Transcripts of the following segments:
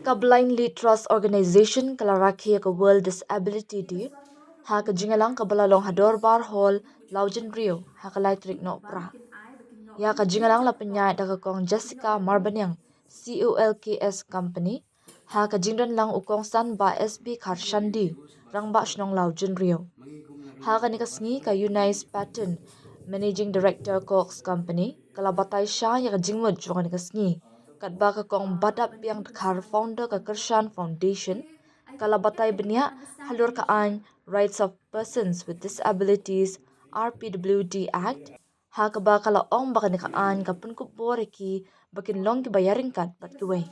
Ka blindly trust organization kala rakhe ka World Disability Day. Ha ka jingalang ka balalong hador bar hall laujen rio ha ka electric no pra. Ya ka jingalang la penyai da ka kong Jessica Marbanyang COLKS company. Ha ka jingdan lang ukong san ba SB Karshandi rang ba shnong laujen rio. Ha ka nikasngi ka Unice Patton Managing Director Cox Company kala batay siya ya ka jingmud jo ka nikasngi. Kat ba ka kong badap yang kar founder ka Kershan Foundation kala batay benya halur ka an Rights of Persons with Disabilities RPWD Act ha ka ba kala ong baka nikaan ka punkup boreki bakin long ki bayaring kat bat kiway.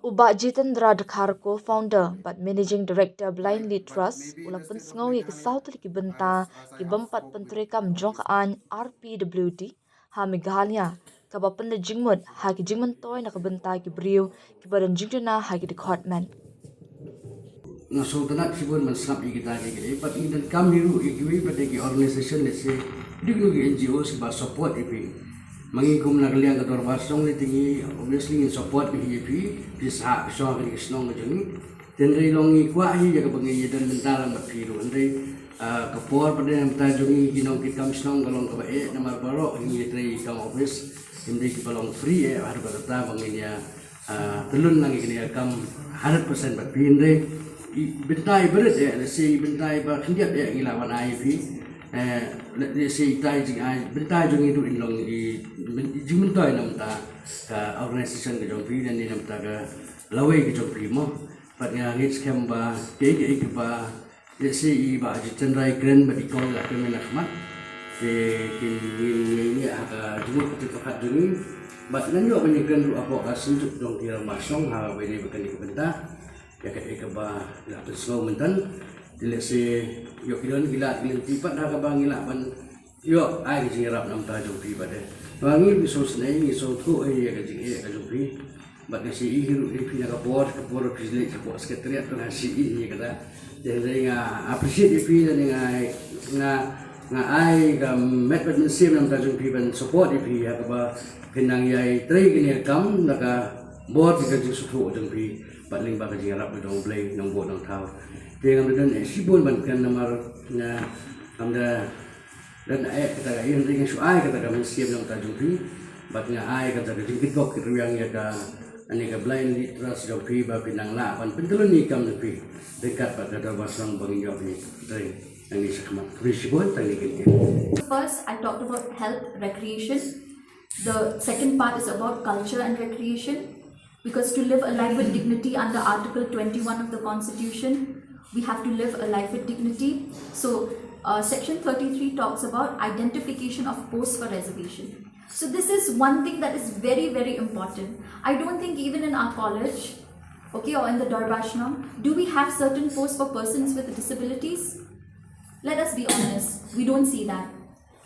Uba Jitendra Dakhar co-founder but managing director Blindly Trust ula pun sngau ye kisau tu ki benta ki bempat pentrekam jongkaan RPWD ha Meghalaya ka ba pen jingmut ha ki jingman toy na ka benta ki briu ki badan jingdana ha ki department. Na so tanak sibun man snap kita ke but in kam hiru ikiwi pada ki organization let's say dignu ki NGOs ba support ipi mangigum na kaliang kator basong ni tingi obviously in support ki ipi bisa so ki snong ke jeni den rei longi kwa hi ya ka bangi dan mentalang mat piru andai kapor pada yang tajungi kinong ki kam snong galong ka bae na marbaro hi trei kam office hindi ki palong free har ka ta bangi ya telun lang ki kam 100% mat pindre bentai berat let's say bentai ba khindiap ngilawan IP let's say tai jing ai bentai jung itu inlong i jing bentai nam ta ka organization ke jong pi dan ni nam ta ka lawe ke jong pi mo pat nga ngits kem ba ke ba let's say i ba ji chandrai grand ba dikol la ke menak mat ke ni ka jung ke pakat jung bat nan yo ba ni grand ru apo ka sunjuk jong kira masong ha ba ni bukan di benta ya ke ba la slow mentan dile se yo kidon gila gila tipat na ka bang gila ban yo ai ki rap nam ta jo pi bade bangi biso snai ni so thu ai ya ka jo pi bat ke si i hiru i pi na ka por pisle ka por sekretariat ka si i ka da de nga appreciate pi nga ai ga met bat sim nam ta jo pi ban support pi ya ka ba kinang yai trei kini kam na ka board ka jo su jo pi bat ling ba ka jing rap dong play nong bo nong thau dengan dan sibun ban kan namar na amda dan kata ga yin ring su ai kata ga siap nong ta jumpi bat nga ai kata ga jingkit kok ki yang ya ka ani ga blind trust jumpi ba pinang la pan pentulun ni kam jumpi dekat ba kata basang bangin job ni dai ang ni sakmat sibun tali gini. First I talked about health recreation. The second part is about culture and recreation, because to live a life with dignity under Article 21 of the Constitution, we have to live a life with dignity. So Section 33 talks about identification of posts for reservation. So this is one thing that is very, very important. I don't think even in our college, okay, or in the Darbashnam, do we have certain posts for persons with disabilities? Let us be honest, we don't see that.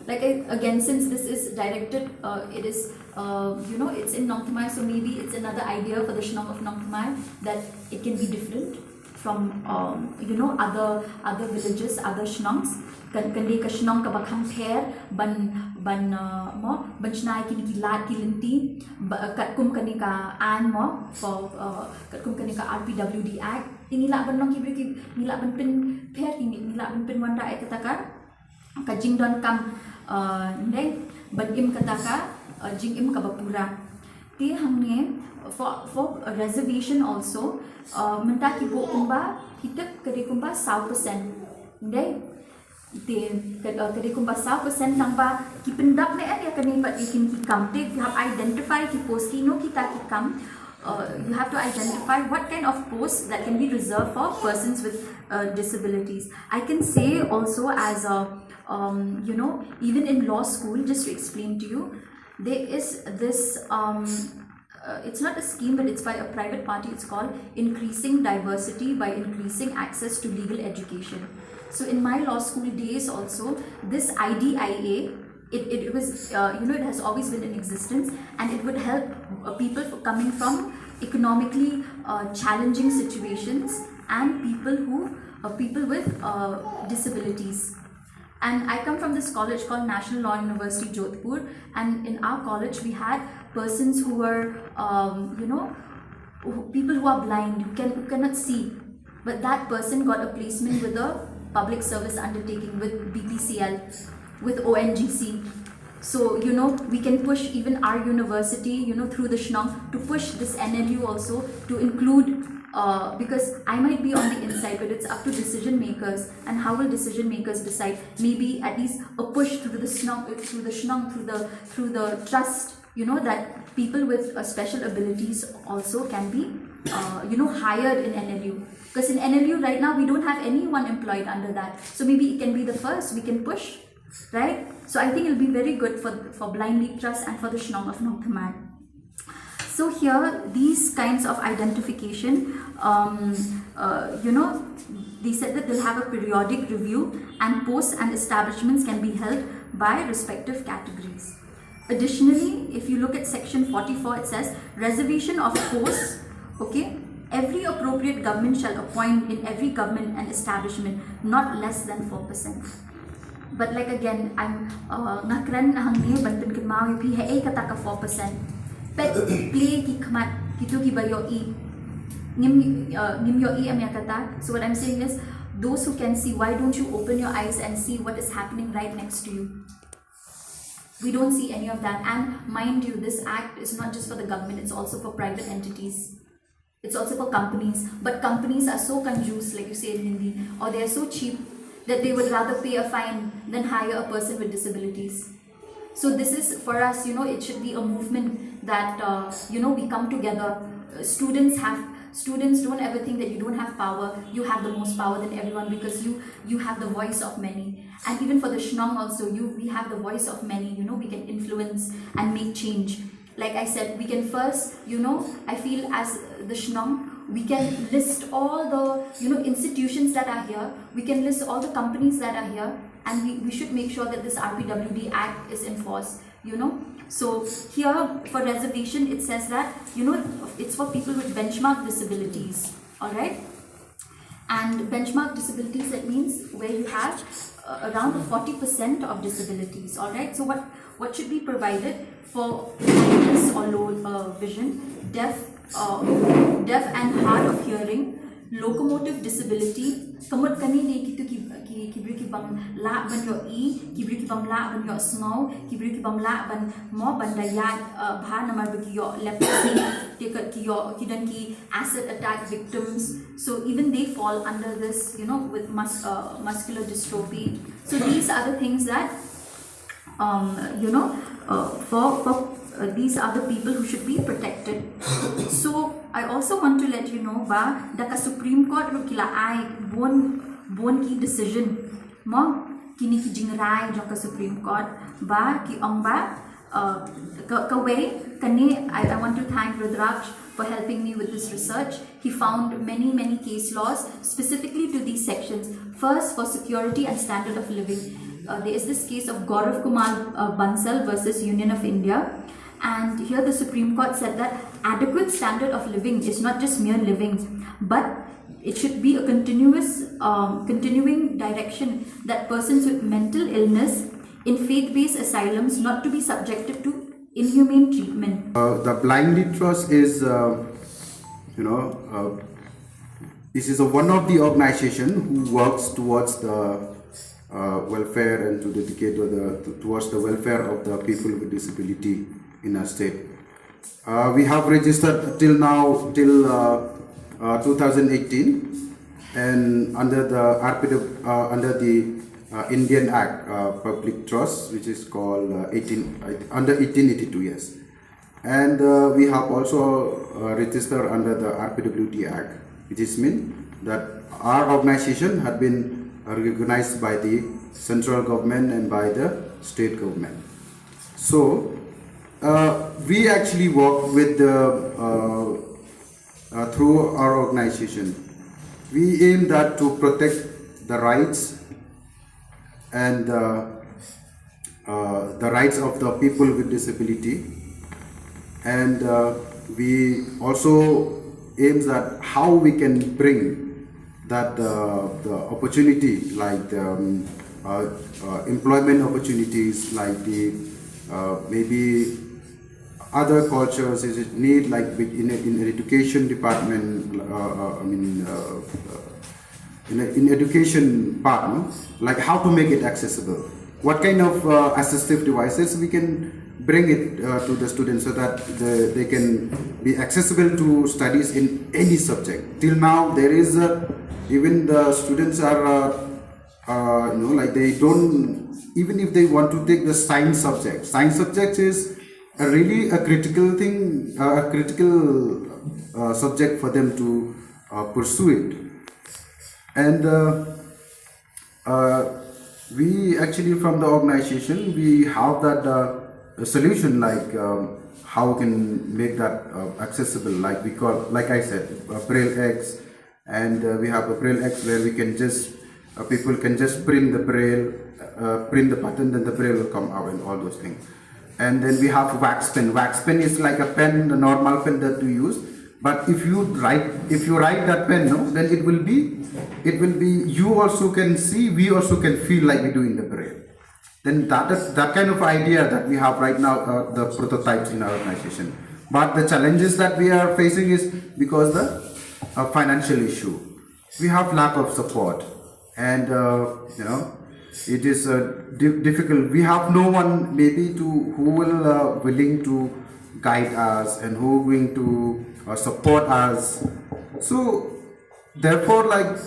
Like again, since this is directed, it is it's in Nongthamai, so maybe it's another idea for the Shnong of Nongthamai that it can be different from other villages, other Shnongs. Kande ka Shnong ka bakhang ther ban shnai ki lat ki linti katkum kani ka an mo for katkum kani ka RPWD Act tingila ban nong ki nila ban pin ther nila ban pin wanda ai kataka ka jingdon kam ndeng ban im kataka jing im kabapura ti hamne for a reservation also menta ki bo kumba hitak kare kumba 100% ndeng te kare kumba 100% nangba ki pendap ne ya kani pat ikin ki kam te you have identify ki post ki no kita ki kam you have to identify what kind of posts that can be reserved for persons with disabilities. I can say also as a even in law school, just to explain to you, there is this it's not a scheme, but it's by a private party. It's called Increasing Diversity by Increasing Access to Legal Education. So in my law school days also, this IDIA, it was it has always been in existence, and it would help people coming from economically challenging situations and people with disabilities. And I come from this college called National Law University Jodhpur, and in our college we had persons who were people who are blind, who cannot see, but that person got a placement with a public service undertaking, with BPCL, with ONGC. So, we can push even our university, through the SHNONG, to push this NLU also to include, because I might be on the inside, but it's up to decision makers. And how will decision makers decide? Maybe at least a push through the SHNONG, through the trust, that people with special abilities also can be, hired in NLU. Because in NLU right now, we don't have anyone employed under that. So maybe it can be the first, we can push, right? So I think it'll be very good for Blind League Trust and for the SHNONG of North Khmer. So here, these kinds of identification, they said that they'll have a periodic review, and posts and establishments can be held by respective categories. Additionally, if you look at section 44, it says reservation of posts, okay, every appropriate government shall appoint in every government and establishment not less than 4%. But like again, I'm ngakran hangni banten kemau pi he kata ka 4%. Pet play ki kmat kitu ki bayo I ngim yo I amya kata. So what I'm saying is, those who can see, why don't you open your eyes and see what is happening right next to you? We don't see any of that. And mind you, this act is not just for the government, it's also for private entities. It's also for companies. But companies are so conjuice, like you say in Hindi, or they are so cheap that they would rather pay a fine than hire a person with disabilities. So this is, for us, it should be a movement that, we come together. Students don't ever think that you don't have power. You have the most power than everyone, because you have the voice of many. And even for the SHNONG also, we have the voice of many. We can influence and make change. Like I said, we can first, I feel as the SHNONG, we can list all the, institutions that are here. We can list all the companies that are here, and we should make sure that this RPWD Act is enforced, So here for reservation, it says that, it's for people with benchmark disabilities, alright? And benchmark disabilities, that means where you have around 40% of disabilities, alright? So what should be provided for blindness or low vision, deaf and hard of hearing, locomotive disability, kamut kani ne kitu kibri ki bam la ban yo I, kibri ki bam la ban yo snow, kibri ki bam la ban mo bandayat bha namar ki yo leprosy, take ki yo kidan ki acid attack victims. So even they fall under this, with muscular dystrophy. So these are the things that these are the people who should be protected. So I also want to let you know that the Supreme Court kila ai bon ki decision mo kini ki jingrai jong ka Supreme Court ki ong ka way kani. I want to thank Rudraksh for helping me with this research. He found many case laws specifically to these sections. First, for security and standard of living. There is this case of Gaurav Kumar Bansal versus Union of India. And here the Supreme Court said that adequate standard of living is not just mere living, but it should be a continuing direction that persons with mental illness in faith-based asylums not to be subjected to inhumane treatment. The Blind League Trust is, this is one of the organization who works towards the welfare and to dedicate towards the welfare of the people with disability in our state. We have registered till 2018, and under the Indian Act, Public Trust, which is called under 1882, yes. And we have also registered under the RPWD Act, which is mean that our organization had been recognized by the central government and by the state government. So we actually work with through our organization. We aim that to protect the rights and the rights of the people with disability, and we also aim that how we can bring that the opportunity, like the employment opportunities, like the maybe other cultures is it need like in an education department, in education part, no? Like how to make it accessible, what kind of assistive devices we can bring it to the students so that they can be accessible to studies in any subject. Till now there is even the students are like they don't, even if they want to take the science subject is really a critical thing, a critical subject for them to pursue it. And we actually from the organization we have that solution, like how we can make that accessible, like we call, like I said, Braille X, and we have a Braille X where we can just people can just print the Braille, print the button, then the Braille will come out and all those things. And then we have wax pen. Wax pen is like a pen, the normal pen that we use. But if you write that pen, no, then it will be, you also can see, we also can feel like we're doing the Braille. Then that kind of idea that we have right now, the prototypes in our organization. But the challenges that we are facing is because the financial issue. We have lack of support, and it is difficult. We have no one maybe who will willing to guide us and who going to support us. So therefore, like,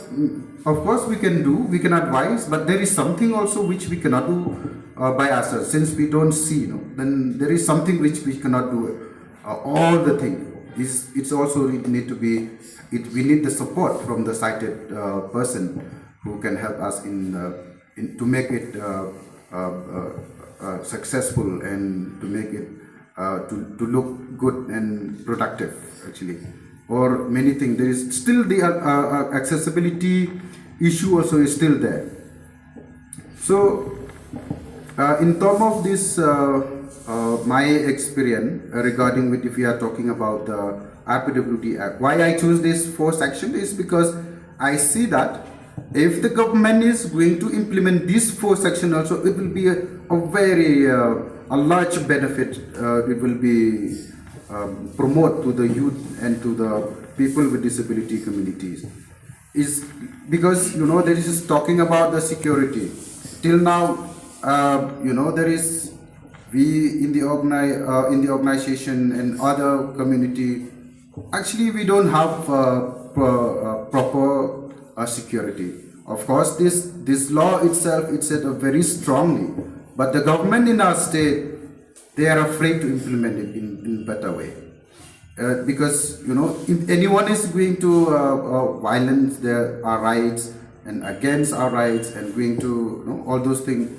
of course we can advise, but there is something also which we cannot do by ourselves, since we don't see, then there is something which we cannot do all the thing. It's also need to be, we need the support from the sighted person who can help us to make it successful, and to make it to look good and productive actually, or many things. There is still the accessibility issue also is still there. So in terms of this my experience regarding with, if we are talking about the RPWD Act, why I choose this 4 section is because I see that if the government is going to implement this 4 section also, it will be a very a large benefit. It will be promote to the youth and to the people with disability communities. Is because there is just talking about the security. Till now, there is, we in the organization and other community, actually we don't have proper security. Of course, this law itself, it said very strongly, but the government in our state, they are afraid to implement it in better way. Because if anyone is going to violence our rights and against our rights and going to all those things,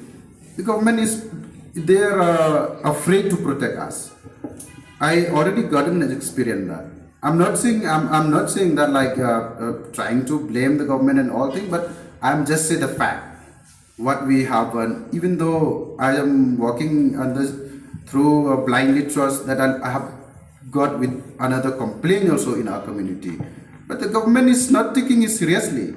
the government is, they are afraid to protect us. I already gotten an experience that. I'm not saying that like trying to blame the government and all things, but I'm just saying the fact what we have. Even though I am working through a blindly trust that I have got with another complaint also in our community, but the government is not taking it seriously.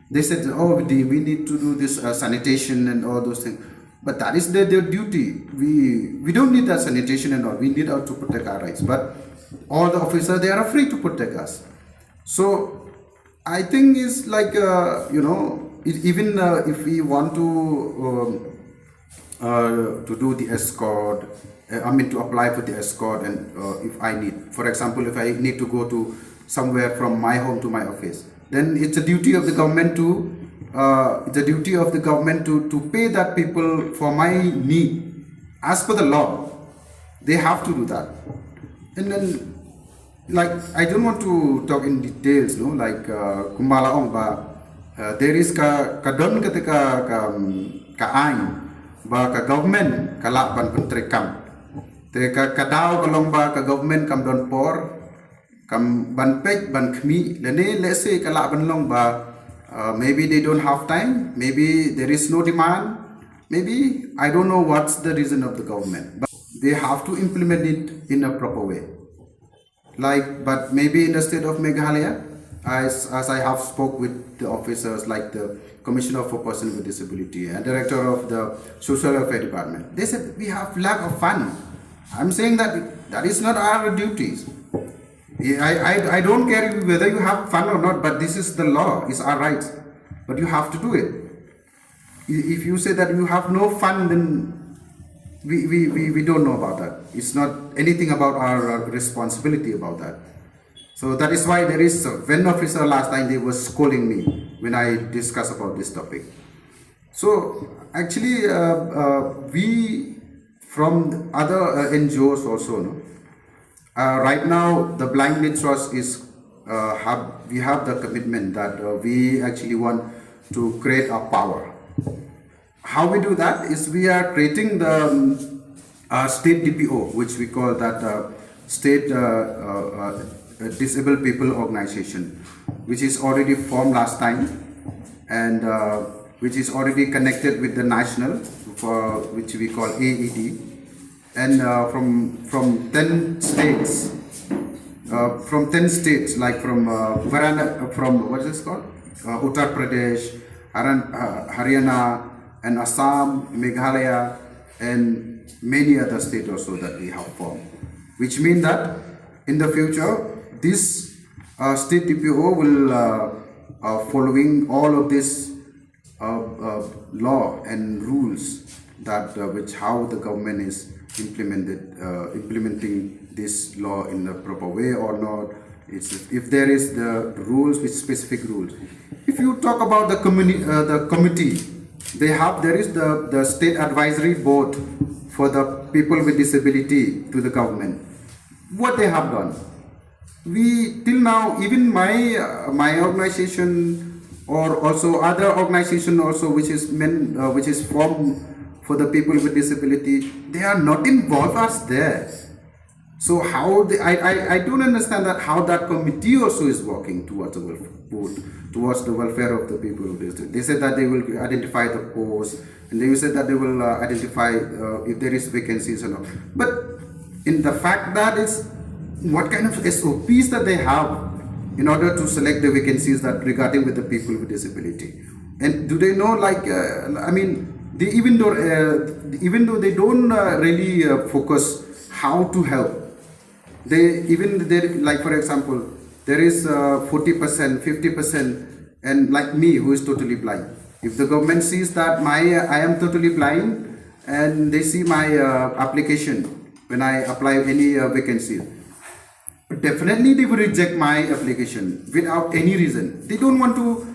They said, oh, we need to do this sanitation and all those things, but that is their duty. We don't need that sanitation and all. We need to protect our rights, but all the officers, they are afraid to protect us. So I think it's like even if we want to do the escort, to apply for the escort, and if I need, for example, if I need to go to somewhere from my home to my office, then it's a duty of the government to pay that people for my need as per the law. They have to do that. And then, like, I don't want to talk in details, like kumbala ong ba there is ka don ketika ka ain ba ka government kala ban pentrekam te ka daw kalong ba ka government kam don por kam ban pek ban khmi lene let's say kala ban long ba maybe they don't have time, maybe there is no demand, maybe I don't know what's the reason of the government, but they have to implement it in a proper way. Like, but maybe in the state of Meghalaya, as I have spoke with the officers, like the Commissioner for Persons with Disability and Director of the Social Welfare Department, they said we have lack of fund. I'm saying that that is not our duties. I don't care whether you have fun or not, but this is the law, it's our rights. But you have to do it. If you say that you have no fun, then we don't know about that. It's not anything about our responsibility about that. So that is why there is, when officer last time they were scolding me when I discuss about this topic. So actually, we from other NGOs also, no? Right now the Blind Lead Trust is we have the commitment that we actually want to create a power. How we do that is we are creating the state DPO, which we call that state disabled people organization, which is already formed last time, and which is already connected with the national, for which we call AED, and from 10 states, like from from what is this called, Uttar Pradesh, Haryana, and Assam, Meghalaya, and many other states also that we have formed, which means that in the future this state DPO will following all of this law and rules that which how the government is implementing this law in the proper way or not. If there is the rules with specific rules. If you talk about the committee, there is the state advisory board for the people with disability to the government. What they have done, we till now, even my organization or also other organization also which is formed for the people with disability, they are not involved as there. So how I don't understand that how that committee also is working towards the welfare of the people with disability. They said that they will identify the posts, and they said that they will identify if there is vacancies or not. But in the fact that is what kind of SOPs that they have in order to select the vacancies that regarding with the people with disability, and do they know even though they don't really focus how to help, they like for example there is 40%, 50%, and like me who is totally blind. If the government sees that I am totally blind and they see my application when I apply any vacancy, definitely they will reject my application without any reason. They don't want to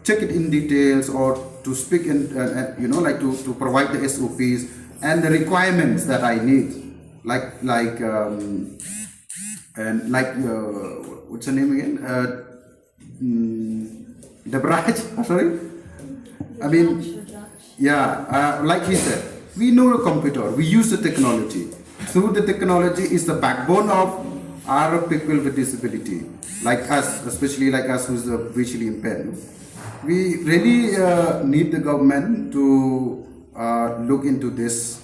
check it in details or to speak in to provide the SOPs and the requirements that I need, what's her name again, Debraj, sorry, I mean, yeah, like he said, we know the computer, we use the technology. Through the technology is the backbone of our people with disability, like us, especially like us who's visually impaired. We really need the government to look into this,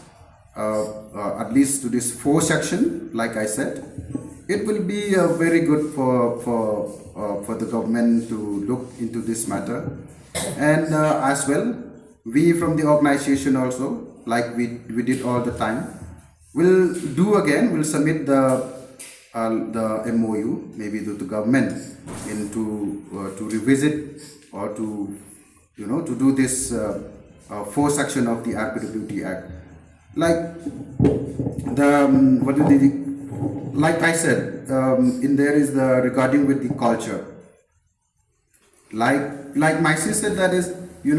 at least to this 4 section. Like I said, it will be very good for the government to look into this matter, and as well, we from the organization also, like we did all the time, we'll submit the MOU maybe to the government to revisit or to do this 4 section of the RPWD Act, like like I said, in there is the regarding with the culture, like my sister, that is, we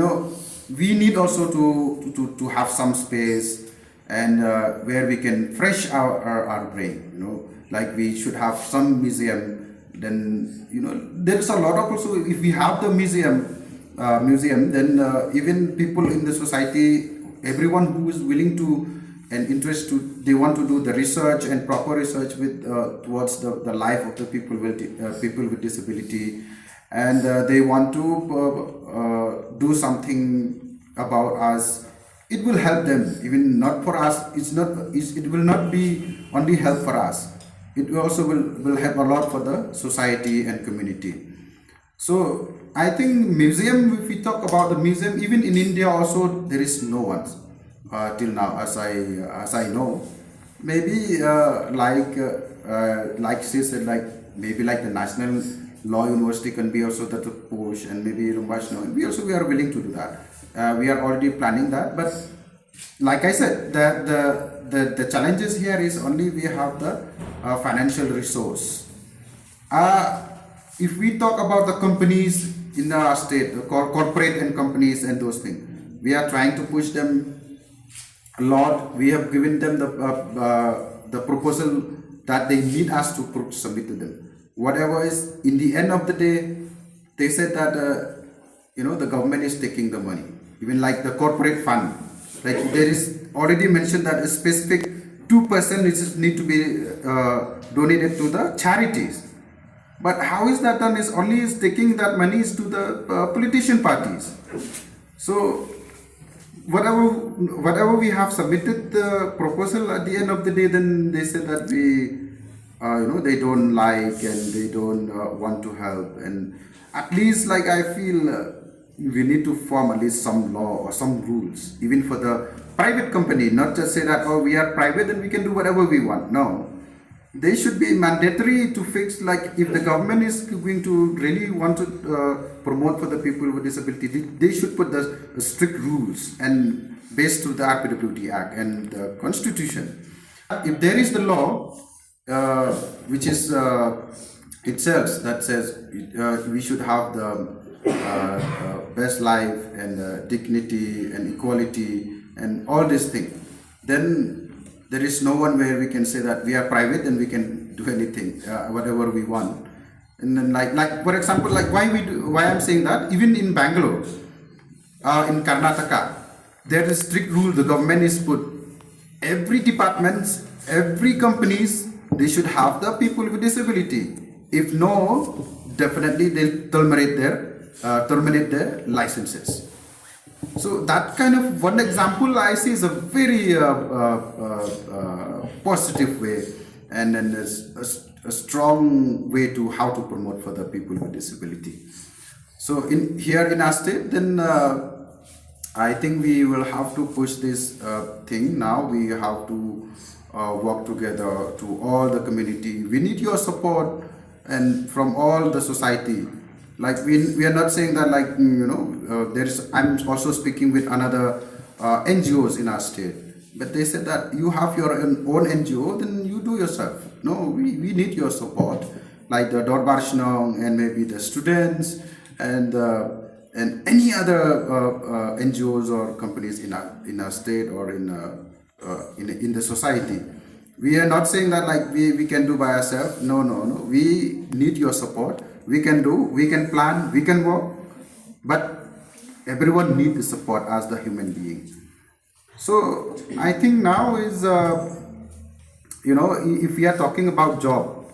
need also to have some space and where we can fresh our brain, like we should have some museum. Then there's a lot of also, if we have the museum, then even people in the society, everyone who is willing to and interest to, they want to do the research and proper research with towards the life of the people with disability, and they want to do something about us. It will help them, even not for us. It will not be only help for us. It also will help a lot for the society and community. So I think museum, if we talk about the museum, even in India also there is no one till now, as I know. Maybe like she said, like maybe like the national law university can be also that to push, and maybe Rumbashno. We are willing to do that. We are already planning that, but like I said, the challenges here is only we have the financial resource. If we talk about the companies in our state, the corporate and companies and those things, we are trying to push them a lot. We have given them the proposal that they need us to submit to them. Whatever is in the end of the day, they said that the government is taking the money. Even like the corporate fund, like there is already mentioned that a specific 2% is need to be donated to the charities. But how is that done? Is only is taking that money is to the politician parties. So whatever we have submitted the proposal at the end of the day, then they said that they don't like and they don't want to help. And at least like I feel we need to form at least some law or some rules, even for the private company, not just say that, oh, we are private and we can do whatever we want. No, they should be mandatory to fix, like if the government is going to really want to promote for the people with disability, they should put the strict rules and based through the RPWD Act and the Constitution. If there is the law which is itself that says we should have the best life and dignity and equality and all these things, then there is no one where we can say that we are private and we can do anything, whatever we want. And then like for example, like why I'm saying that, even in Bangalore, in Karnataka, there is strict rule the government is put. Every departments, every companies, they should have the people with disability. If no, definitely they'll terminate their licenses. So that kind of one example I see is a very positive way, and then there's a strong way to how to promote for the people with disability. So here in our state, then I think we will have to push this thing. Now we have to work together to all the community. We need your support and from all the society. Like we are not saying that like I'm also speaking with another NGOs in our state, but they said that you have your own NGO, then you do yourself. No, we need your support, like the Dorbar Shnong and maybe the students and any other NGOs or companies in our state or in the society. We are not saying that like we can do by ourselves. No. We need your support. We can do, we can plan, we can work, but everyone needs the support as the human being. So I think now is, if we are talking about job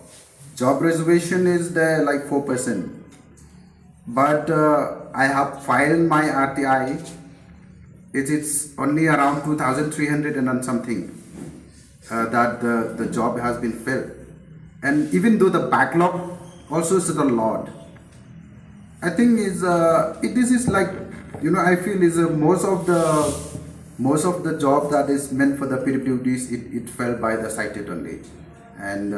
reservation is there like 4%. But I have filed my RTI, it's only around 2,300 and something that the job has been filled. And even though the backlog also is a lot, I think this is like, I feel is most of the job that is meant for the PWDs, it fell by the sighted only. And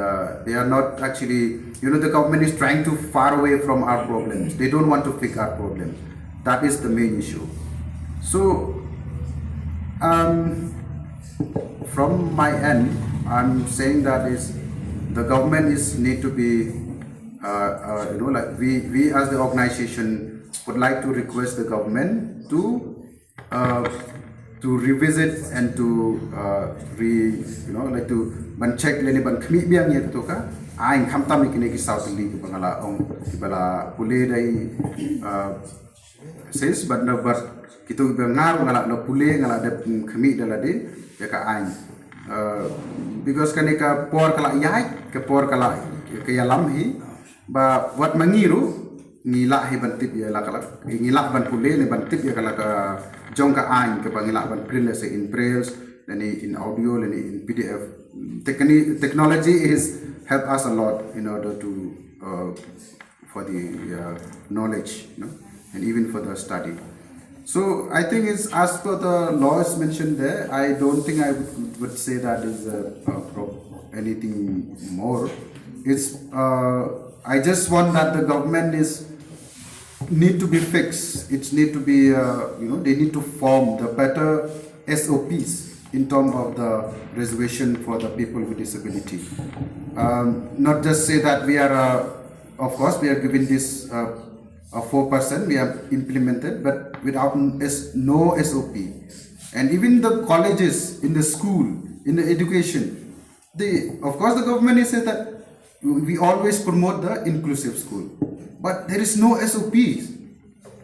they are not actually, the government is trying to far away from our problems. They don't want to fix our problem. That is the main issue. So from my end, I'm saying that is the government is need to be like we as the organization would like to request the government to revisit and to like to check leni ban khmi biang ye to ka ain khamta mi kine ki south league bangala ong kibala pule dai says but no but kitu ngar ngala no pule ngala de khmi dala de ya ka ain because kanika por kala yai ke por kala ke yalam hi ba wat mangiru ngila hi bantip ya la kala ngila ban pule ne bantip ya kala ka jong ka ain ke bangila ban print se in braille and in audio and in PDF. Technology is help us a lot in order to for the knowledge, and even for the study. So I think it's as per the laws mentioned there. I don't think I would say that is anything more. It's I just want that the government is need to be fixed. It need to be they need to form the better SOPs in terms of the reservation for the people with disability. Not just say that we are of course we are given this 4% we have implemented, but without no SOP. And even the colleges, in the school, in the education, of course the government is saying that we always promote the inclusive school, but there is no SOPs.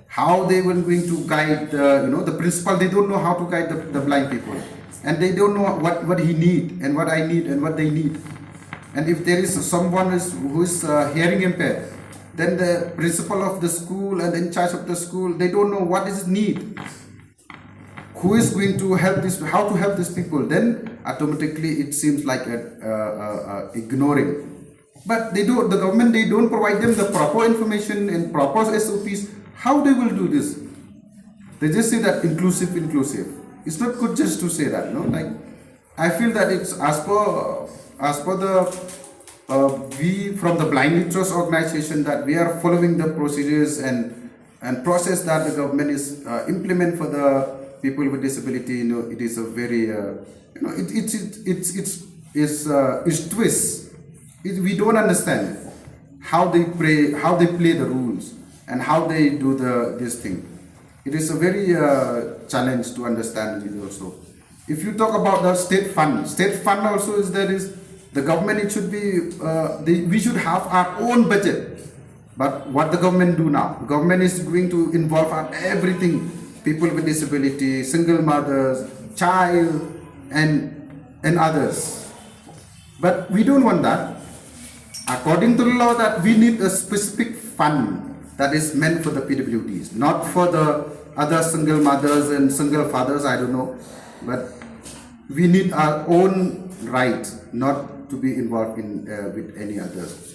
How they were going to guide the principal, they don't know how to guide the blind people, and they don't know what he need and what I need and what they need. And if there is someone who is hearing impaired, then the principal of the school and in charge of the school, they don't know what is need, who is going to help this, how to help these people. Then automatically it seems like ignoring. But the government, they don't provide them the proper information and proper SOPs. How they will do this? They just say that inclusive. It's not good just to say that, no. Like, I feel that it's as per the we from the Blind Literacy organization, that we are following the procedures and process that the government is implement for the people with disability. It is a very it's twist. We don't understand how they play the rules and how they do this thing. It is a very challenge to understand it also. If you talk about the state fund also is the government. It should be we should have our own budget. But what the government do now? The government is going to involve everything: people with disability, single mothers, child, and others. But we don't want that. According to the law, that we need a specific fund that is meant for the PWDs, not for the other single mothers and single fathers, I don't know. But we need our own right, not to be involved in with any others.